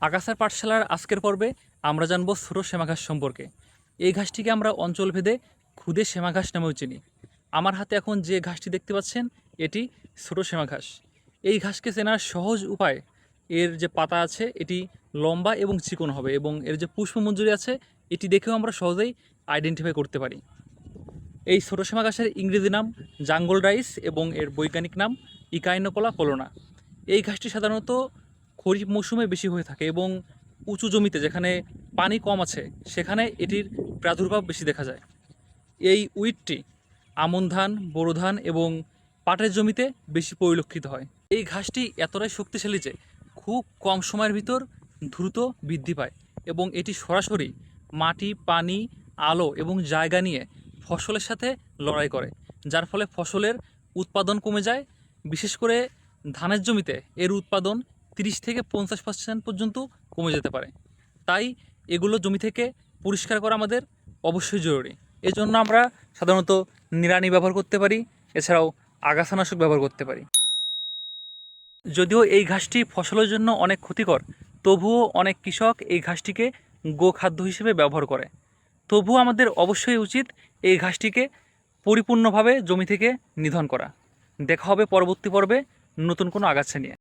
আগাছার পাঠশালার আজকের পর্বে আমরা জানব ছোট সেমা ঘাস সম্পর্কে। এই ঘাসটিকে আমরা অঞ্চলভেদে খুদে সেমা ঘাস নামেও চিনি। আমার হাতে এখন যে ঘাসটি দেখতে পাচ্ছেন এটি ছোট সেমা ঘাস। এই ঘাসকে চেনার সহজ উপায়, এর যে পাতা আছে এটি লম্বা এবং চিকন হবে এবং এর যে পুষ্পমঞ্জুরি আছে এটি দেখেও আমরা সহজেই আইডেন্টিফাই করতে পারি। এই ছোট সেমা ঘাসের ইংরেজি নাম জাঙ্গল রাইস এবং এর বৈজ্ঞানিক নাম ইকাইনোকোলা কোলোনা। এই ঘাসটি সাধারণত খরিফ মৌসুমে বেশি হয়ে থাকে এবং উঁচু জমিতে যেখানে পানি কম আছে সেখানে এটির প্রাদুর্ভাব বেশি দেখা যায়। এই উইডটি আমন ধান, বোরো ধান এবং পাটের জমিতে বেশি পরিলক্ষিত হয়। এই ঘাসটি এতটাই শক্তিশালী যে খুব কম সময়ের ভিতর দ্রুত বৃদ্ধি পায় এবং এটি সরাসরি মাটি, পানি, আলো এবং জায়গা নিয়ে ফসলের সাথে লড়াই করে, যার ফলে ফসলের উৎপাদন কমে যায়। বিশেষ করে ধানের জমিতে এর উৎপাদন 30 থেকে 50% পর্যন্ত কমে যেতে পারে। তাই এগুলো জমি থেকে পরিষ্কার করা আমাদের অবশ্যই জরুরি। এজন্য আমরা সাধারণত নিড়ানি ব্যবহার করতে পারি, এছাড়াও আগাছানাশক ব্যবহার করতে পারি। যদিও এই ঘাসটি ফসলের জন্য অনেক ক্ষতিকর, তবুও অনেক কৃষক এই ঘাসটিকে গোখাদ্য হিসেবে ব্যবহার করে। তবুও আমাদের অবশ্যই উচিত এই ঘাসটিকে পরিপূর্ণভাবে জমি থেকে নিধন করা। দেখা হবে পরবর্তী পর্বে নতুন কোনো আগাছা নিয়ে।